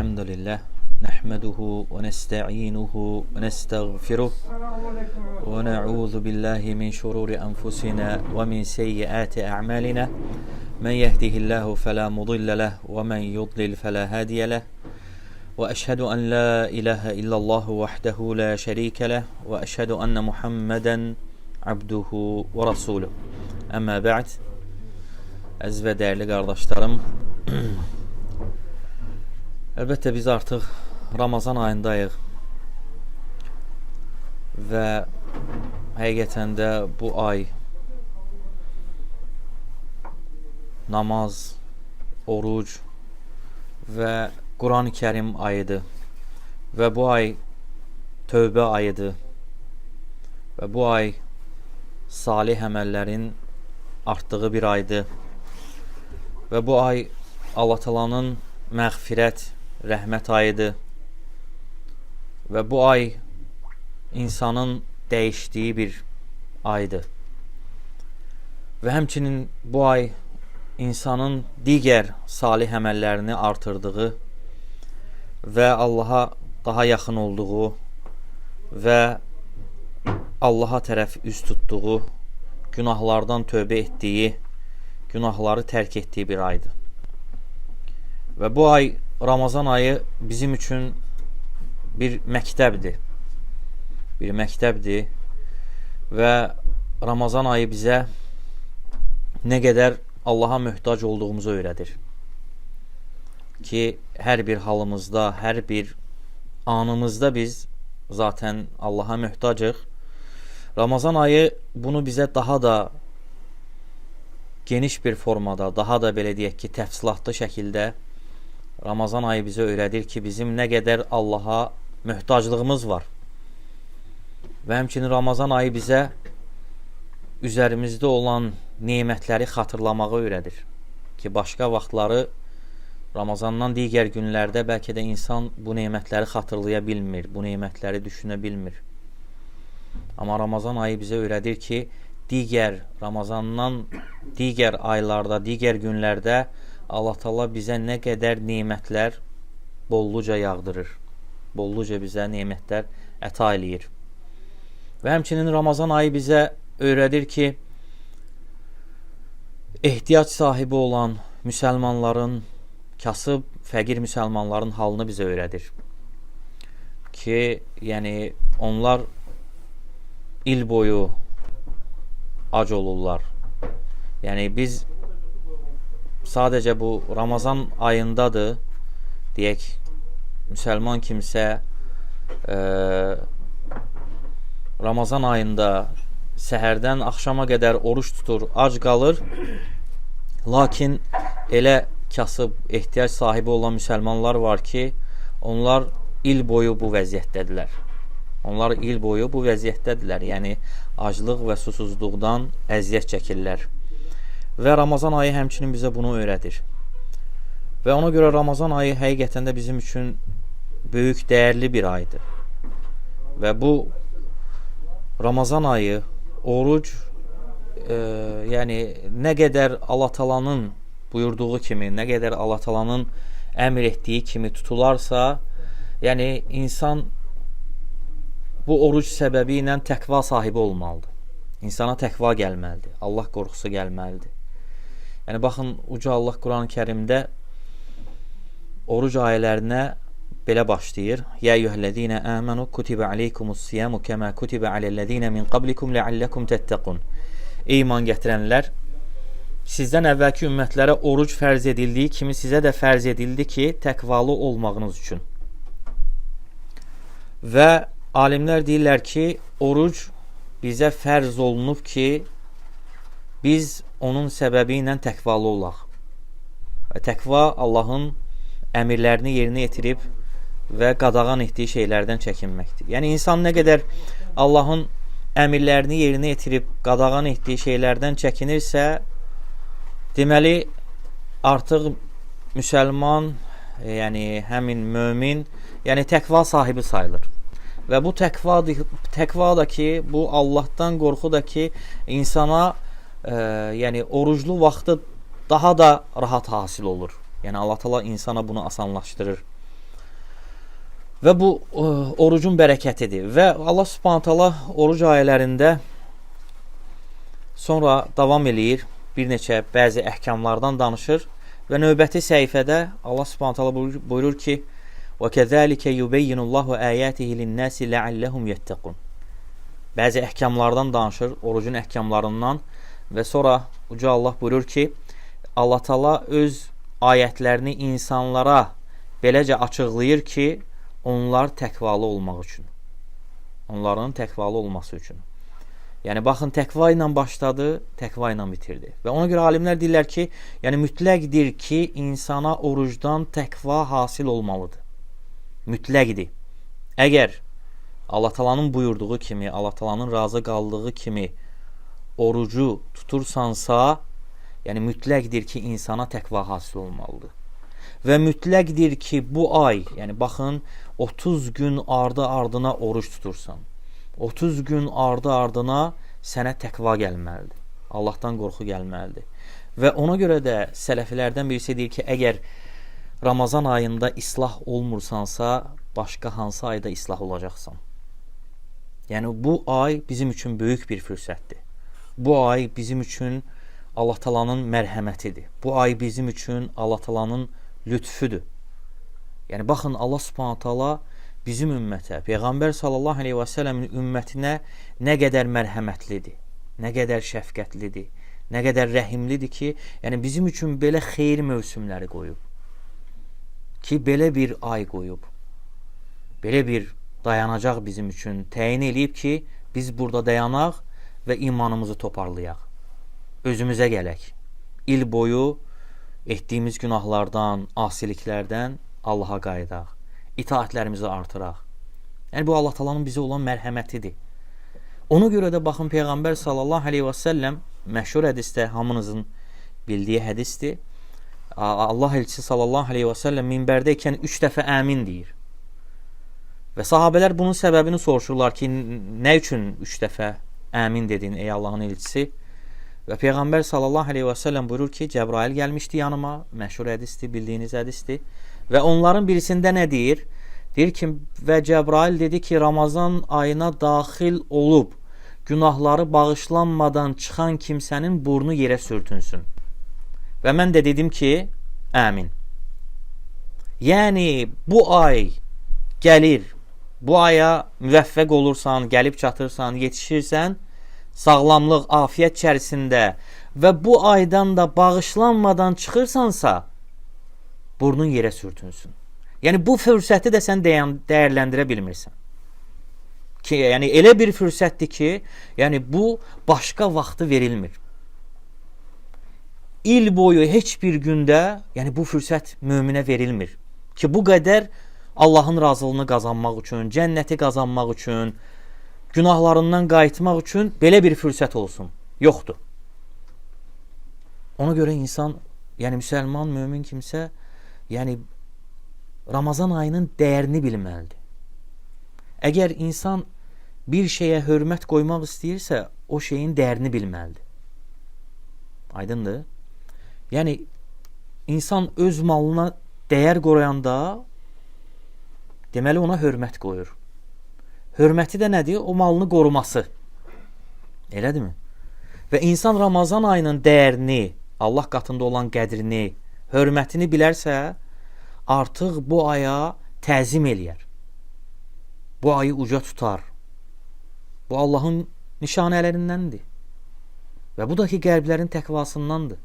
الحمد لله نحمده ونستعينه ونستغفره ونعوذ بالله من شرور أنفسنا ومن سيئات أعمالنا من يهده الله فلا مضل له ومن يضلل فلا هادي له وأشهد أن لا إله إلا الله وحده لا شريك له وأشهد أن محمدا عبده ورسوله أما بعد əziz və dəyərli qardaşlarım, əlbəttə biz artıq Ramazan ayındayıq və həqiqətən də bu ay namaz, oruc və Quran-ı Kərim ayıdır və bu ay tövbə ayıdır və bu ay salih əməllərin artdığı bir aydır və bu ay Allah Taala'nın məğfirət, rəhmət ayıdır və bu ay insanın dəyişdiyi bir aydır və həmçinin bu ay insanın digər salih əməllərini artırdığı və Allaha daha yaxın olduğu və Allaha tərəf üz tutduğu, günahlardan tövbə etdiyi, günahları tərk etdiyi bir aydır. Və bu ay, Ramazan ayı bizim üçün bir məktəbdir. Bir məktəbdir və Ramazan ayı bizə nə qədər Allaha möhtac olduğumuzu öyrədir. Ki, hər bir halımızda, hər bir anımızda biz zaten Allaha möhtacıq. Ramazan ayı bunu bizə daha da geniş bir formada, daha da belə deyək ki, təfsilatlı şəkildə Ramazan ayı bizə öyrədir ki, bizim nə qədər Allaha möhtaclığımız var. Və həmçinin Ramazan ayı bizə üzərimizdə olan nemətləri xatırlamağı öyrədir. Ki, başqa vaxtları Ramazandan digər günlərdə bəlkə də insan bu nemətləri xatırlaya bilmir, bu nemətləri düşünə bilmir. Amma Ramazan ayı bizə öyrədir ki, Ramazandan digər aylarda, digər günlərdə Allah Taala bizə nə qədər nemətlər bolluca yağdırır. Bolluca bizə nemətlər əta eləyir. Və həmçinin Ramazan ayı bizə öyrədir ki, ehtiyac sahibi olan müsəlmanların, kasıb, fəqir müsəlmanların halını bizə öyrədir. Ki, yəni onlar il boyu ac olurlar. Yəni biz sadəcə bu Ramazan ayındadır, deyək, müsəlman kimsə Ramazan ayında səhərdən axşama qədər oruç tutur, ac qalır. Lakin elə kasıb, ehtiyac sahibi olan müsəlmanlar var ki, onlar il boyu bu vəziyyətdədirlər. Onlar il boyu bu vəziyyətdədirlər. Yəni, aclıq və susuzluqdan əziyyət çəkirlər. Və Ramazan ayı həmçinin bizə bunu öyrədir. Və ona görə Ramazan ayı həqiqətən də bizim üçün böyük, dəyərli bir aydır. Və bu Ramazan ayı, oruc, yəni nə qədər Allah Taala'nın buyurduğu kimi, nə qədər Allah Taala'nın əmr etdiyi kimi tutularsa, yəni insan bu oruc səbəbi ilə təqva sahibi olmalıdır. İnsana təqva gəlməlidir. Allah qorxusu gəlməlidir. Yəni, baxın, uca Allah Quran-ı Kərimdə oruc ayələrinə belə başlayır. Yə eyyuhəl-ləzīnə əmənu kutibə aleykumus-siyamu kəmə kutibə aləl-ləzīnə min qablikum ləalləkum təttəqun. Ey iman gətirənlər, sizdən əvvəlki ümmətlərə oruc fərz edildiyi kimi sizə də fərz edildi ki, təqvalı olmağınız üçün. Və alimlər deyirlər ki, oruc bizə fərz olunub ki, biz onun səbəbi ilə təqvalı olaq. Və təqva Allahın əmirlərini yerinə yetirib və qadağan etdiyi şeylərdən çəkinməkdir. Yəni, insan nə qədər Allahın əmirlərini yerinə yetirib qadağan etdiyi şeylərdən çəkinirsə, deməli, artıq müsəlman, yəni həmin mömin, yəni təqva sahibi sayılır. Və bu təqva da ki, bu Allahdan qorxu da ki, insana yəni oruclu vaxtı daha da rahat hasil olur. Yəni Allah Taala insana bunu asanlaşdırır. Və bu orucun bərəkətidir. Və Allah Subhanahu taala oruc ayələrində sonra davam eləyir, bir neçə bəzi əhkamlardan danışır və növbəti səhifədə Allah Subhanahu taala buyurur ki: "Və kəzəlikə yubeyyinullahu ayatihi lin-nasi la'allahum yettaqun." Bəzi əhkamlardan danışır, orucun əhkamlarından və sonra Uca Allah buyurur ki, Allah Taala öz ayətlərini insanlara beləcə açıqlayır ki, onlar təqvalı olmaq üçün. Onların təqvalı olması üçün. Yəni baxın, təqva ilə başladı, təqva ilə bitirdi. Və ona görə alimlər deyirlər ki, yəni mütləqdir ki, insana orucdan təqva hasil olmalıdır. Mütləqdir. Əgər Allah Taala'nın buyurduğu kimi, Allah Taala'nın razı qaldığı kimi orucu tutursansa, yəni mütləqdir ki, insana təqva hasil olmalıdır. Və mütləqdir ki, bu ay, yəni baxın, 30 gün ardı-ardına oruç tutursan, 30 gün ardı-ardına sənə təqva gəlməlidir. Allahdan qorxu gəlməlidir. Və ona görə də sələfilərdən birisi deyir ki, əgər Ramazan ayında islah olmursansa, başqa hansı ayda islah olacaqsan? Yəni bu ay bizim üçün böyük bir fürsətdir. Bu ay bizim üçün Allah Taala'nın mərhəmətidir. Bu ay bizim üçün Allah Taala'nın lütfüdür. Yəni baxın, Allah Subhanahu taala bizim ümmətə, Peyğəmbər sallallahu əleyhi və səlləmin ümmətinə nə qədər mərhəmətlidir, nə qədər şəfqətlidir, nə qədər rəhimlidir ki, yəni bizim üçün belə xeyir mövsümləri qoyub. Ki belə bir ay qoyub. Belə bir dayanacaq bizim üçün təyin eləyib ki, biz burada dayanaq və imanımızı toparlayaq. Özümüzə gələk. İl boyu etdiyimiz günahlardan, asiliklərdən Allaha qayıdaq. İtaətlərimizi artıraq. Yəni bu Allah Taala'nın bizə olan mərhəmətidir. Ona görə də baxın, Peyğəmbər sallallahu əleyhi və səlləm məşhur hədisdə, hamınızın bildiyi hədisdir. Allah elçisi sallallahu əleyhi və səlləm minbərdəykən 3 dəfə əmin deyir. Və sahabələr bunun səbəbini soruşurlar ki, nə üçün 3 dəfə əmin dedin ey Allahın elçisi? Və Peyğəmbər sallallahu əleyhi və səlləm buyurur ki, Cəbrail gəlmişdi yanıma, məşhur hədisdir, bildiyiniz hədisdir. Və onların birisində nə deyir? Deyir ki, və Cəbrail dedi ki, Ramazan ayına daxil olub, günahları bağışlanmadan çıxan kimsənin burnu yerə sürtünsün. Və mən də dedim ki, əmin. Yəni, bu ay gəlir, bu aya müvəffəq olursan, gəlib çatırsan, yetişirsən, sağlamlıq, afiyət içərisində və bu aydan da bağışlanmadan çıxırsansa, burnun yerə sürtünsün. Yəni, bu fürsəti də sən dəyərləndirə bilmirsən. Ki, yəni, elə bir fürsətdir ki, yəni, bu başqa vaxtı verilmir. İl boyu heç bir gündə, yəni, bu fürsət möminə verilmir. Ki, bu qədər Allahın razılığını qazanmaq üçün, cənnəti qazanmaq üçün, günahlarından qayıtmaq üçün belə bir fürsət olsun. Yoxdur. Ona görə insan, yəni müsəlman, mömin kimsə, yəni Ramazan ayının dəyərini bilməlidir. Əgər insan bir şeyə hörmət qoymaq istəyirsə, o şeyin dəyərini bilməlidir. Aydındır? Yəni, insan öz malına dəyər qoruyanda, deməli ona hörmət qoyur. Hörməti də nədir? O malını qoruması. Elədirmi? Və insan Ramazan ayının dəyərini, Allah qatında olan qədrini, hörmətini bilərsə, artıq bu aya təzim eləyər. Bu ayı uca tutar. Bu Allahın nişanələrindəndir. Və bu da ki, qəlblərin təqvasındandır.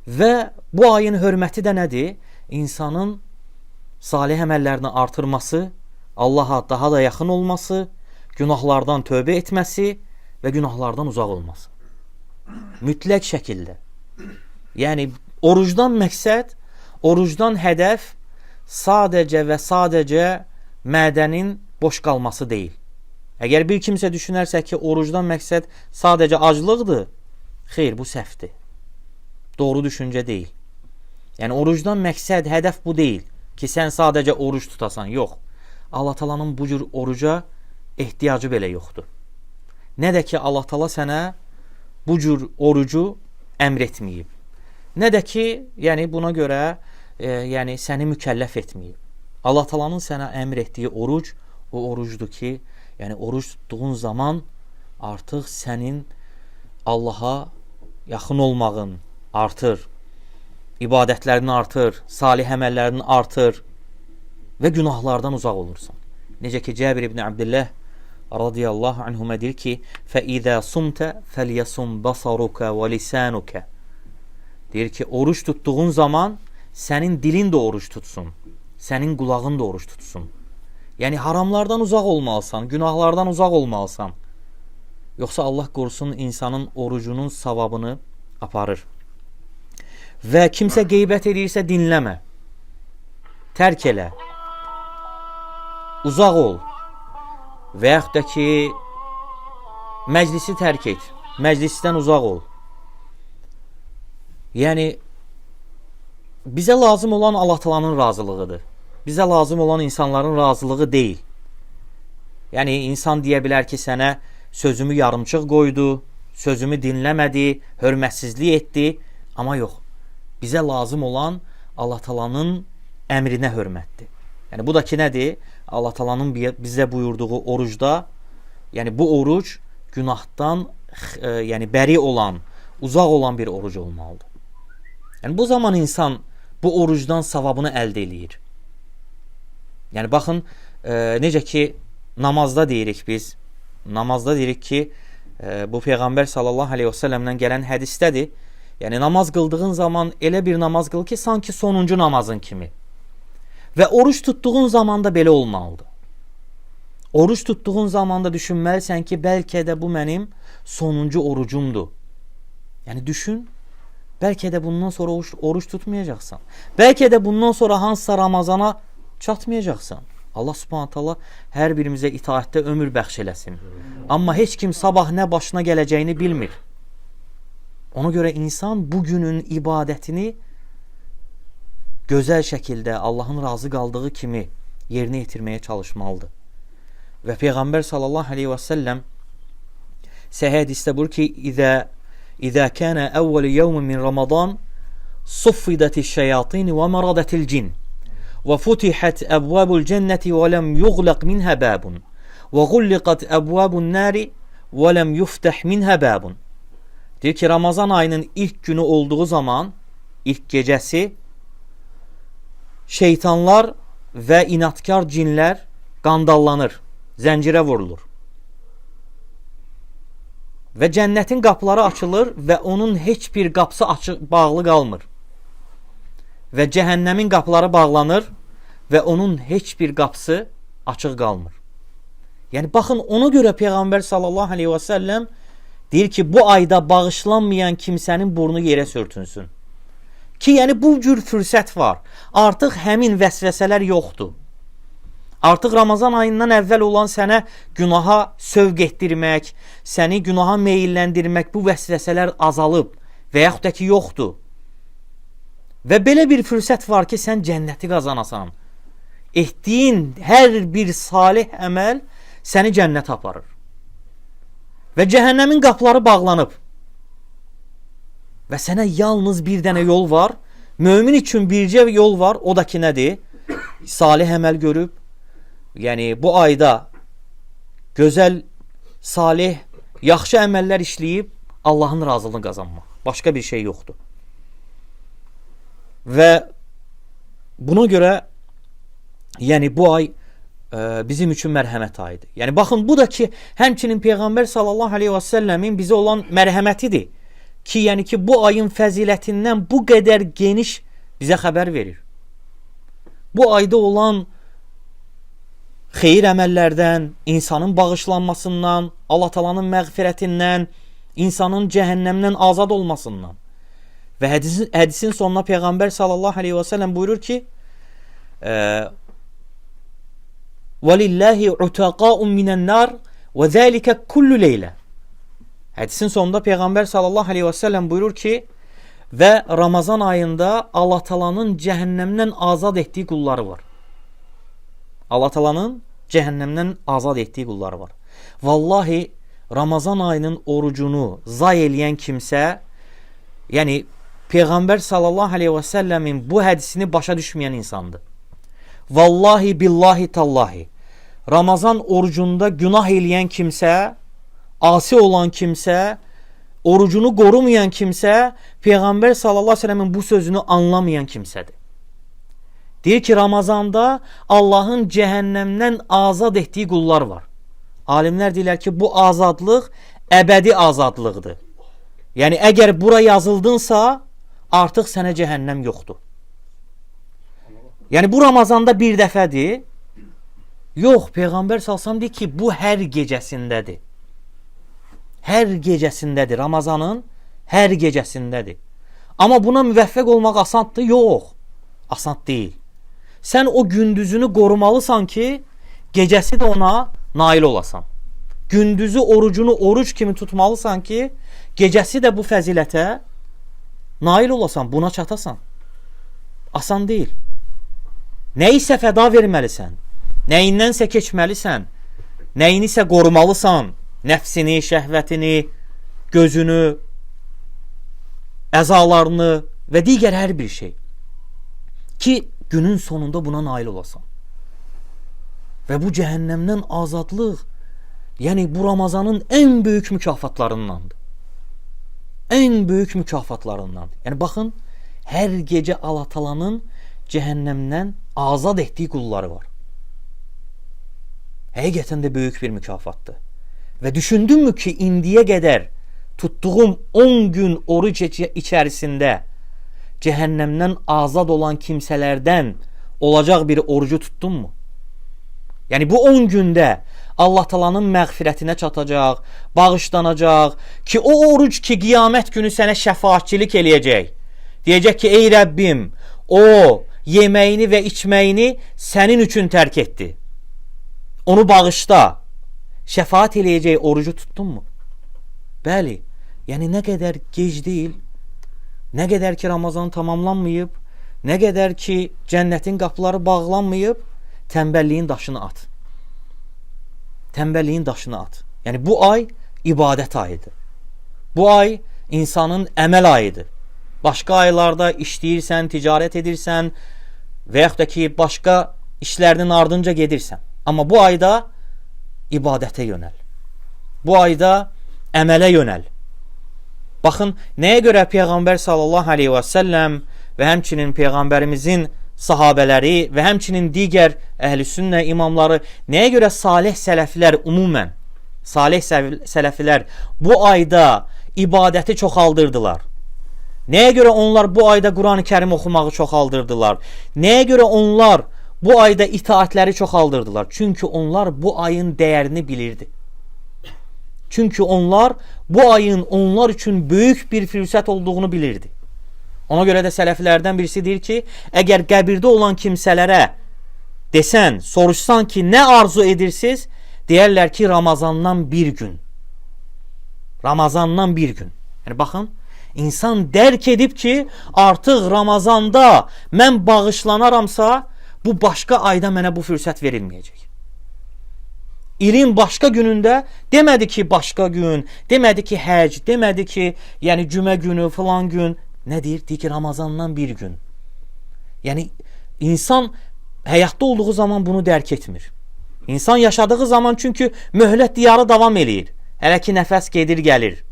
Və bu ayın hörməti də nədir? İnsanın salih əməllərini artırması, Allaha daha da yaxın olması, günahlardan tövbə etməsi və günahlardan uzaq olması. Mütləq şəkildə. Yəni, orucdan məqsəd, orucdan hədəf sadəcə və sadəcə mədənin boş qalması deyil. Əgər bir kimsə düşünərsə ki, orucdan məqsəd sadəcə aclıqdır, xeyr, bu səhvdir. Doğru düşüncə deyil. Yəni, orucdan məqsəd, hədəf bu deyil ki, sən sadəcə oruc tutasan, yox. Allah Taala'nın bu cür oruca ehtiyacı belə yoxdur. Nə də ki, Allah Taala sənə bu cür orucu əmr etməyib. Nə də ki, yəni buna görə yəni səni mükəlləf etməyib. Allah Taala'nın sənə əmr etdiyi oruc o orucdur ki, yəni oruc tutduğun zaman artıq sənin Allaha yaxın olmağın artır, ibadətlərini artır, salih əməllərini artır və günahlardan uzaq olursan. Necə ki, Cəbir ibn Abdillah radiyallahu anhuma deyir ki, فَإِذَا صُمْتَ فَلْيَصُمْ بَصَرُكَ وَلِسَانُكَ deyir ki, oruç tutduğun zaman sənin dilin də oruç tutsun, sənin qulağın da oruç tutsun. Yəni, haramlardan uzaq olmalısan, günahlardan uzaq olmalısan. Yoxsa Allah qorusun insanın orucunun savabını aparır. Və kimsə qeybət edirsə dinləmə, tərk elə, uzaq ol və yaxud da ki, məclisi tərk et, məclisdən uzaq ol. Yəni, bizə lazım olan Allah Taala'nın razılığıdır. Bizə lazım olan insanların razılığı deyil. Yəni, insan deyə bilər ki, sənə sözümü yarımçıq qoydu, sözümü dinləmədi, hörmətsizlik etdi. Amma yox, bizə lazım olan Allah Taala'nın əmrinə hörmətdir. Yəni, bu da ki, nədir? Allah Taala'nın bizə buyurduğu orucda, yəni bu oruc günahdan yəni bəri olan, uzaq olan bir oruc olmalıdır. Yəni, bu zaman insan bu orucdan savabını əldə eləyir. Yəni, baxın, necə ki, namazda deyirik biz, namazda deyirik ki, bu Peyğəmbər sallallahu aleyhi və səlləmdən gələn hədisdədir. Yəni, namaz qıldığın zaman elə bir namaz qıl ki, sanki sonuncu namazın kimi. Və oruç tutduğun zaman da belə olmalıdır. Oruç tutduğun zaman da düşünməlisən ki, bəlkə də bu mənim sonuncu orucumdur. Yəni, düşün, bəlkə də bundan sonra oruç tutmayacaqsan. Bəlkə də bundan sonra hansısa Ramazana çatmayacaqsan. Allah Subhanahu taala hər birimizə itaətdə ömür bəxş eləsin. Amma heç kim sabah nə başına gələcəyini bilmir. Ona görə insan bugünün ibadətini gözəl şəkildə Allahın razı qaldığı kimi yerinə yetirməyə çalışmalıdır. Və Peyğəmbər sallallahu aleyhi və səlləm səhih hədisdə buyurur ki, İzə kənə əvvəl yevmin min Ramazan suffidətiş-şeyatin və məradatil-cin və futihət əbvabul cənnəti və ləm yuğlaq minhə bəbun vəğulliqat əbvabun nəri və ləm yuftəh minhə bəbun. Deyir ki, Ramazan ayının ilk günü olduğu zaman, ilk gecəsi, şeytanlar və inatkar cinlər qandallanır, zəncirə vurulur. Və cənnətin qapıları açılır və onun heç bir qapısı bağlı qalmır. Və cəhənnəmin qapıları bağlanır və onun heç bir qapısı açıq qalmır. Yəni, baxın, ona görə Peyğəmbər sallallahu aleyhi və səlləm deyir ki, bu ayda bağışlanmayan kimsənin burnu yerə sürtünsün. Ki, yəni, bu cür fürsət var. Artıq həmin vəsvəsələr yoxdur. Artıq Ramazan ayından əvvəl olan sənə günaha sövq etdirmək, səni günaha meyilləndirmək, bu vəsvəsələr azalıb və yaxud da ki, yoxdur. Və belə bir fürsət var ki, sən cənnəti qazanasan. Etdiyin hər bir salih əməl səni cənnətə aparır. Və cəhənnəmin qapıları bağlanıb. Və sənə yalnız bir dənə yol var. Mömin üçün bircə yol var. O da ki, nədir? Salih əməl görüb, yəni bu ayda gözəl, salih, yaxşı əməllər işləyib Allahın razılığını qazanmaq. Başqa bir şey yoxdur. Və buna görə yəni bu ay bizim üçün mərhəmət ayıdır. Yəni baxın, bu da ki, həmçinin Peyğəmbər sallallahu aleyhi və səlləmin bizə olan mərhəmətidir. Ki, yəni ki, bu ayın fəzilətindən bu qədər geniş bizə xəbər verir. Bu ayda olan xeyir əməllərdən, insanın bağışlanmasından, Allah Taala'nın məğfirətindən, insanın cəhənnəmdən azad olmasından. Və hədisin sonuna Peyğəmbər sallallahu aleyhi və səlləm buyurur ki, وَلِلَّهِ عُتَقَاءٌ مِنَ النَّارِ وَذَٰلِكَ كُلُّ لَيْلَ. Hədisin sonunda Peyğəmbər sallallahu aleyhi və səlləm buyurur ki, və Ramazan ayında Allah Taala'nın cəhənnəmdən azad etdiyi qulları var. Allah Taala'nın cəhənnəmdən azad etdiyi qulları var. Vallahi Ramazan ayının orucunu zay eləyən kimsə, yəni Peyğəmbər sallallahu aleyhi və səlləmin bu hədisini başa düşməyən insandır. vallahi billahi tallahi Ramazan orucunda günah eləyən kimsə, asi olan kimsə, orucunu qorumayan kimsə, Peyğəmbər sallallahu əleyhi və səlləmin bu sözünü anlamayan kimsədir. Deyir ki, Ramazanda Allahın cəhənnəmdən azad etdiyi qullar var. Alimlər deyirlər ki, bu azadlıq əbədi azadlıqdır. Yəni, əgər bura yazıldınsa, artıq sənə cəhənnəm yoxdur. Yəni, bu Ramazanda bir dəfədir. Yox, Peyğəmbər salsam deyir ki, bu hər gecəsindədir. Hər gecəsindədir. Ramazanın hər gecəsindədir. Amma buna müvəffəq olmaq asandır? Yox, asan deyil. Sən o gündüzünü qorumalısan ki, gecəsi də ona nail olasan. Gündüzü orucunu oruc kimi tutmalısan ki, gecəsi də bu fəzilətə nail olasan, buna çatasan. Asan deyil. Nəyisə fəda verməlisən, nəyindən keçməlisən, nəyinisə qorumalısan, nəfsini, şəhvətini, gözünü, əzalarını və digər hər bir şey ki, günün sonunda buna nail olasan. Və bu cəhənnəmdən azadlıq, yəni bu Ramazanın ən böyük mükafatlarındandır. Ən böyük mükafatlarındandır. Yəni baxın, hər gecə Allah Taalanın cəhənnəmdən azad etdiyi qulları var. Həqiqətən də böyük bir mükafatdır. Və düşündünmü ki, indiyə qədər tutduğum 10 gün oruc içərisində cəhənnəmdən azad olan kimsələrdən olacaq bir orucu tutdunmu? Yəni bu 10 gündə Allah Taalanın məğfirətinə çatacaq, bağışlanacaq ki, o oruc ki, qiyamət günü sənə şəfaatçilik eləyəcək. Deyəcək ki, ey Rəbbim, o yeməyini və içməyini sənin üçün tərk etdi. Onu bağışla. Şəfaat eləyəcək orucu tutdunmu? Bəli, yəni nə qədər gec deyil, nə qədər ki Ramazan tamamlanmayıb, nə qədər ki cənnətin qapıları bağlanmayıb, tənbəlliyin daşını at. Tənbəlliyin daşını at. Yəni bu ay ibadət ayıdır. Bu ay insanın əməl ayıdır. Başqa aylarda işləyirsən, ticarət edirsən və yaxud da ki başqa işlərinin ardınca gedirsən. Amma bu ayda ibadətə yönəl. Bu ayda əmələ yönəl. Baxın, nəyə görə Peyğəmbər sallallahu aleyhi və səlləm və həmçinin Peyğəmbərimizin sahabələri və həmçinin digər əhl-i-sünnə imamları, nəyə görə salih sələflər umumən, salih sələflər bu ayda ibadəti çoxaldırdılar? Nəyə görə onlar bu ayda Quran-ı Kərim oxumağı çoxaldırdılar? Nəyə görə onlar bu ayda itaətləri çoxaldırdılar? Çünki onlar bu ayın dəyərini bilirdi. Çünki onlar bu ayın onlar üçün böyük bir fürsət olduğunu bilirdi. Ona görə də sələflərdən birisi deyir ki, əgər qəbirdə olan kimsələrə desən, soruşsan ki, nə arzu edirsiniz? Deyərlər ki, Ramazandan bir gün. Ramazandan bir gün. Yəni baxın, insan dərk edib ki, artıq Ramazanda mən bağışlanaramsa, bu başqa ayda mənə bu fürsət verilməyəcək. İlin başqa günündə demədi ki, başqa gün, demədi ki, həc, demədi ki, yəni cümə günü, filan gün. Nə deyir? Deyir ki, Ramazandan bir gün. Yəni, insan həyatda olduğu zaman bunu dərk etmir. İnsan yaşadığı zaman çünki möhlət diyarı davam eləyir. Hələ ki, nəfəs gedir, gəlir.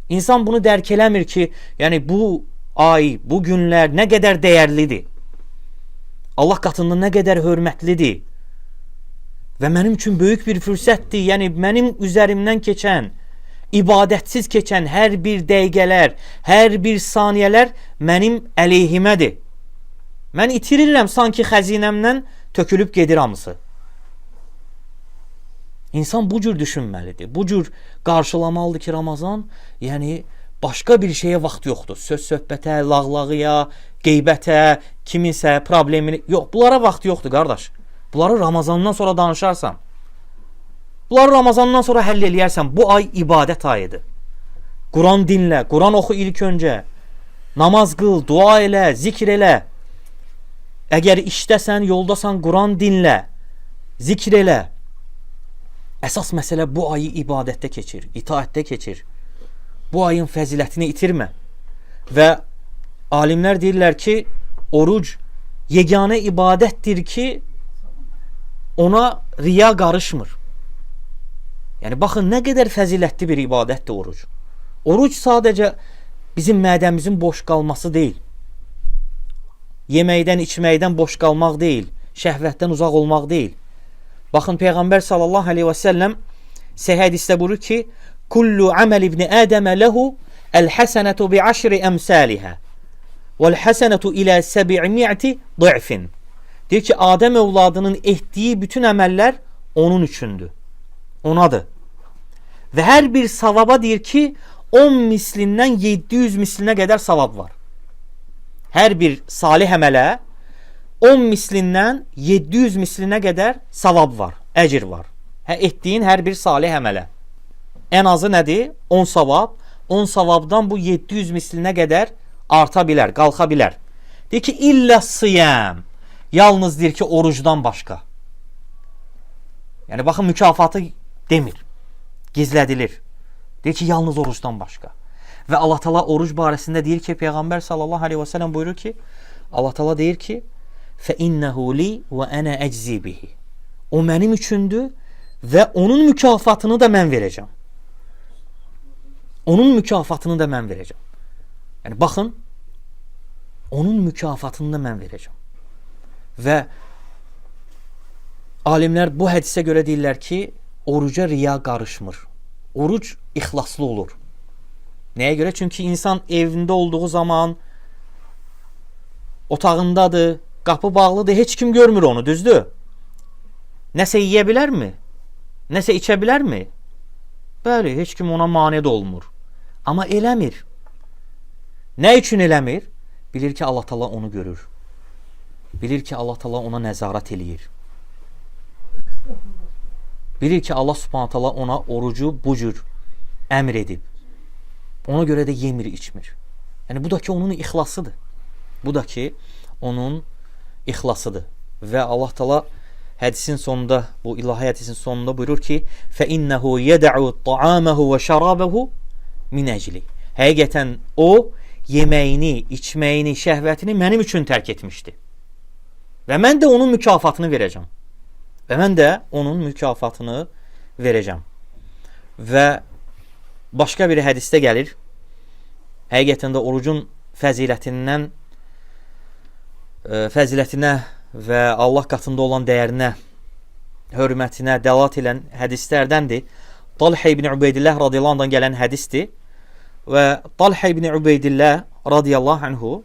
İnsan bunu dərk eləmir ki, yəni bu ay, bu günlər nə qədər dəyərlidir. Allah qatında nə qədər hörmətlidir. Və mənim üçün böyük bir fürsətdir. Yəni, mənim üzərimdən keçən, ibadətsiz keçən hər bir dəqiqələr, hər bir saniyələr mənim əleyhimədir. Mən itirirəm sanki xəzinəmdən tökülüb gedir hamısı. İnsan bu cür düşünməlidir. Bu cür qarşılamalıdır ki, Ramazan, yəni başqa bir şeyə vaxt yoxdur. Söz-söhbətə, lağlağıya, qeybətə, kiminsə problemini... Yox, bunlara vaxt yoxdur, qardaş. Bunları Ramazandan sonra danışarsan. Bunları Ramazandan sonra həll eləyərsən. Bu ay ibadət ayıdır. Quran dinlə, Quran oxu ilk öncə. Namaz qıl, dua elə, zikr elə. Əgər işdəsən, yoldasan, Quran dinlə, zikr elə. Əsas məsələ bu ayı ibadətdə keçir, itaətdə keçir. Bu ayın fəzilətini itirmə. Və alimlər deyirlər ki, oruc yeganə ibadətdir ki, ona riya qarışmır. Yəni baxın nə qədər fəzilətli bir ibadətdir oruc. Oruc sadəcə bizim mədəmizin boş qalması deyil. Yeməkdən, içməkdən boş qalmaq deyil. Şəhvətdən uzaq olmaq deyil. Baxın Peyğəmbər sallallahu aleyhi və səlləm səhih hədisdə buyurur ki, kullu amel ibn Adəm lehu el-hasenatu bi aşri emsalihə vel-hasenatu ilə 700 ضعfin. Deyir ki, Adəm övladının etdiyi bütün əməllər onun üçündür. Onadır. Və hər bir savaba deyir ki, 10 mislindən 700 mislinə qədər savab var. Hər bir salih əmələ 10 mislindən 700 mislinə qədər savab var, əcr var. Etdiyin hər bir salih əmələ. Ən azı nədir? 10 savab. 10 savabdan bu 700 mislinə qədər arta bilər, qalxa bilər. Deyir ki, illə siyam. Yalnız deyir ki, orucdan başqa. Yəni, baxın, mükafatı demir. Gizlədilir. Deyir ki, yalnız orucdan başqa. Və Allah Teala oruc barəsində deyir ki, Peyğəmbər sallallahu aleyhi və səlləm buyurur ki, Allah Teala deyir ki, فَإِنَّهُ لِي وَأَنَا أَجْزِي بِهِ. O mənim üçündür və onun mükafatını da mən verəcəm. Onun mükafatını da mən verəcəm. Yəni, baxın, onun mükafatını da mən verəcəm. Və alimlər bu hədisə görə deyirlər ki, oruca riya qarışmır. Oruc ixlaslı olur. Nəyə görə? Çünki insan evində olduğu zaman otağındadır, qapı bağlıdır, heç kim görmür onu, düzdür? Nəsə yeyə bilərmi? Nəsə içə bilərmi? Bəli, heç kim ona mane də olmur. Amma eləmir. Nə üçün eləmir? Bilir ki, Allah Teala onu görür. Bilir ki, Allah Teala ona nəzarət eləyir. Bilir ki, Allah Subhanahu Teala ona orucu bu cür əmr edib. Ona görə də yemir, içmir. Yəni, bu da ki, onun ixlasıdır. Bu da ki, onun ixlasıdır. Və Allah Teala hədisin sonunda, bu ilahi hədisin sonunda buyurur ki, فَإِنَّهُ يَدَعُ طَعَامَهُ وَشَرَابَهُ min əcli. Həqiqətən o yeməyini, içməyini, şəhvətini mənim üçün tərk etmişdi. Və mən də onun mükafatını verəcəm. Və mən də onun mükafatını verəcəm. Və başqa bir hədisdə gəlir. Həqiqətən də orucun fəzilətindən fəzilətinə və Allah qatında olan dəyərinə, hörmətinə dəlalət edən hədislərdəndir. Talhə ibn Ubeydillah radiyallahu anhdan gələn hədisdir. Və Talhə ibn Ubeydillah radiyallahu anhu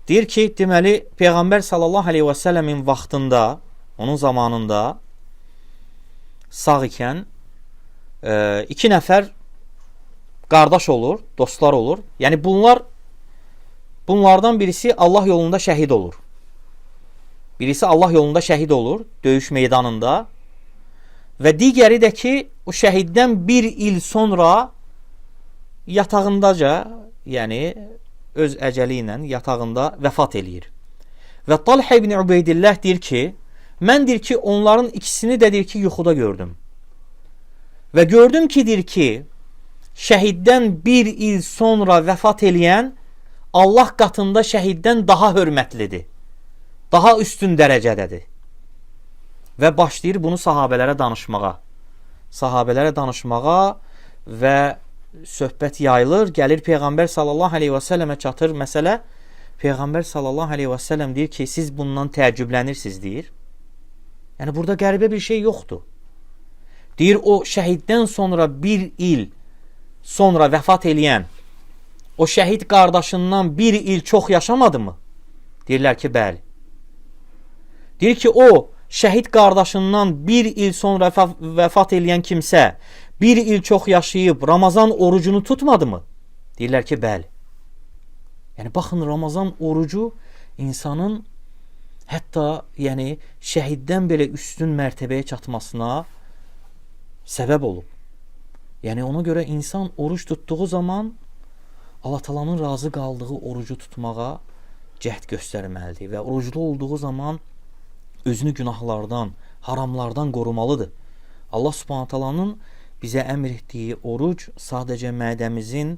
deyir ki, deməli, Peyğəmbər sallallahu aleyhi və səlləmin vaxtında, onun zamanında sağ ikən 2 nəfər qardaş olur, dostlar olur. Yəni bunlardan birisi Allah yolunda şəhid olur. Birisi Allah yolunda şəhid olur, döyüş meydanında. Və digəri də ki, o şəhiddən 1 il sonra yatağındaca, yəni öz əcəli ilə yatağında vəfat eləyir. Və Talhə ibn Ubeydillah deyir ki, mən deyir ki, onların ikisini də deyir ki, yuxuda gördüm. Və gördüm ki, deyir ki, şəhiddən 1 il sonra vəfat eləyən Allah qatında şəhiddən daha hörmətlidir. Daha üstün dərəcədədir. Və başlayır bunu sahabələrə danışmağa. Sahabələrə danışmağa və söhbət yayılır. Gəlir Peyğəmbər sallallahu aleyhi və səlləmə çatır məsələ. Peyğəmbər sallallahu aleyhi və səlləm deyir ki, siz bundan təəccüblənirsiniz, deyir. Yəni, burada qəribə bir şey yoxdur. Deyir, o şəhiddən sonra 1 il sonra vəfat eləyən o şəhid qardaşından 1 il çox yaşamadı mı? Deyirlər ki, bəli. Deyir ki, o şəhid qardaşından 1 il sonra vəfat eləyən kimsə 1 il çox yaşayıb Ramazan orucunu tutmadı mı? Deyirlər ki, bəli. Yəni, baxın, Ramazan orucu insanın hətta yəni, şəhiddən belə üstün mərtəbəyə çatmasına səbəb olub. Yəni, ona görə insan oruc tutduğu zaman Allah Taala'nın razı qaldığı orucu tutmağa cəhd göstərməlidir və oruclu olduğu zaman özünü günahlardan, haramlardan qorumalıdır. Allah Subhanahu Taala'nın bizə əmr etdiyi oruc sadəcə mədəmizin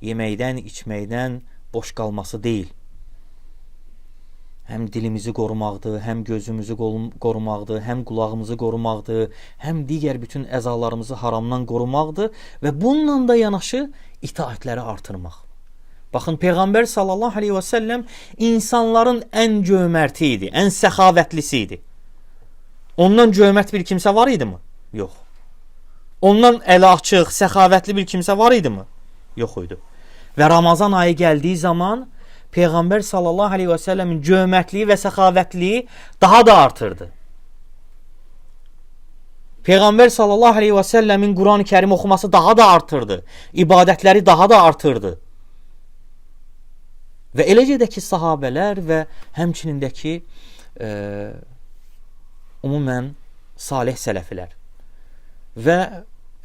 yeməkdən, içməkdən boş qalması deyil. həm dilimizi qorumaqdır, həm gözümüzü qorumaqdır, həm qulağımızı qorumaqdır, həm digər bütün əzalarımızı haramdan qorumaqdır və bununla da yanaşı itaətləri artırmaq. Baxın, Peyğəmbər sallallahu aleyhi və səlləm insanların ən cömərti idi, ən səxavətlisi idi. Ondan cömert bir kimsə var idi mi? Yox. Ondan əli açıq, səxavətli bir kimsə var idi mi? Yox idi. Və Ramazan ayı gəldiyi zaman Peyğəmbər sallallahu aleyhi və səlləmin cömərtliyi və səxavətliyi daha da artırdı. Peyğəmbər sallallahu aleyhi və səlləmin Quran-ı Kərim oxuması daha da artırdı. İbadətləri daha da artırdı. Və eləcə də ki, sahabələr və həmçinin də ki, umumən salih sələflər. Və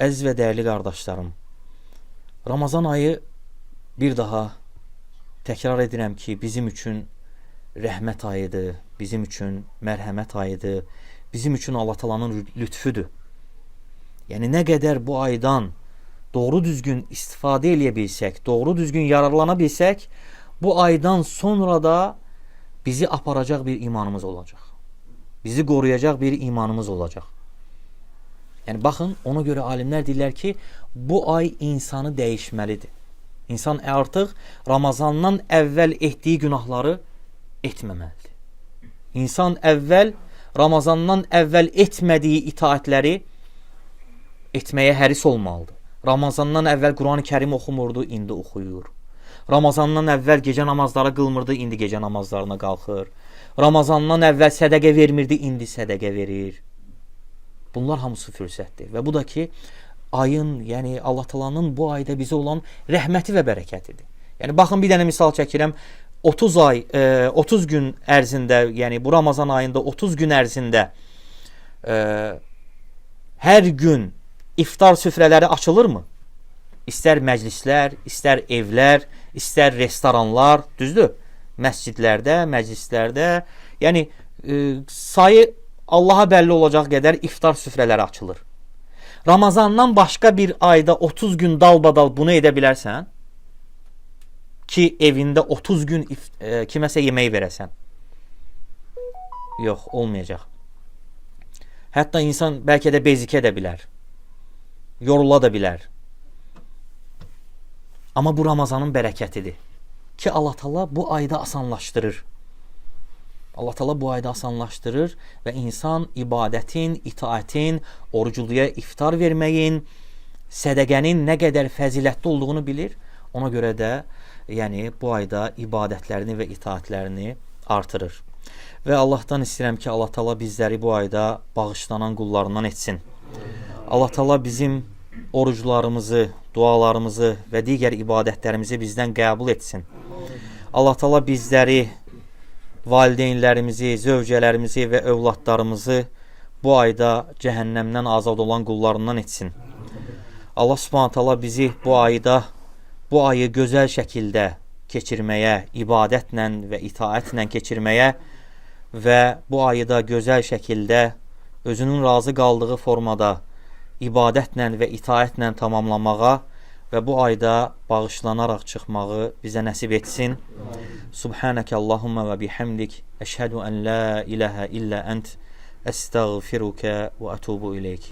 əziz və dəyərli qardaşlarım, Ramazan ayı bir daha təkrar edirəm ki, bizim üçün rəhmət ayıdır, bizim üçün mərhəmət ayıdır, bizim üçün Allah Taala'nın lütfüdür. Yəni, nə qədər bu aydan doğru düzgün istifadə edə bilsək, doğru düzgün yararlana bilsək, bu aydan sonra da bizi aparacaq bir imanımız olacaq. Bizi qoruyacaq bir imanımız olacaq. Yəni, baxın, ona görə alimlər deyirlər ki, bu ay insanı dəyişməlidir. İnsan artıq Ramazandan əvvəl etdiyi günahları etməməlidir. İnsan Ramazandan əvvəl etmədiyi itaətləri etməyə həris olmalıdır. Ramazandan əvvəl Quran-ı Kərim oxumurdu, indi oxuyur. Ramazandan əvvəl gecə namazları qılmırdı, indi gecə namazlarına qalxır. Ramazandan əvvəl sədəqə vermirdi, indi sədəqə verir. Bunlar hamısı fürsətdir. Və bu da ki, ayın, yəni Allah Taala'nın bu ayda bizə olan rəhməti və bərəkətidir. Yəni, baxın, bir dənə misal çəkirəm. 30 gün ərzində, yəni bu Ramazan ayında 30 gün ərzində hər gün iftar süfrələri açılırmı? İstər məclislər, istər evlər, istər restoranlar, düzdür? Məscidlərdə, məclislərdə, yəni sayı Allaha bəlli olacaq qədər iftar süfrələri açılır. Ramazandan başqa bir ayda 30 gün dalbadal bunu edə bilərsən ki, evində 30 gün kiməsə yemək verəsən. Yox, olmayacaq. Hətta insan bəlkə də bezikə də bilər. Yorula da bilər. Amma bu Ramazanın bərəkətidir ki, Allah Taala bu ayda asanlaşdırır. Allah Taala bu ayda asanlaşdırır və insan ibadətin, itaətin, oruculuya iftar verməyin, sədəqənin nə qədər fəzilətli olduğunu bilir. Ona görə də yəni bu ayda ibadətlərini və itaətlərini artırır. Və Allahdan istəyirəm ki, Allah Taala bizləri bu ayda bağışlanan qullarından etsin. Allah Taala bizim oruclarımızı, dualarımızı və digər ibadətlərimizi bizdən qəbul etsin. Allah Taala bizləri, valideynlərimizi, zövcələrimizi və övladlarımızı bu ayda cəhənnəmdən azad olan qullarından etsin. Allah Subhanahu taala bizi bu ayı gözəl şəkildə keçirməyə, ibadətlə və itaətlə keçirməyə və bu ayı da gözəl şəkildə özünün razı qaldığı formada ibadətlə və itaətlə tamamlamağa və bu ayda bağışlanaraq çıxmağı bizə nəsib etsin. Subhanəkə Allahumma və bihamdik, əşhədu ən la ilahə illə ənt, əstəğfirukə və ətubu ileyk.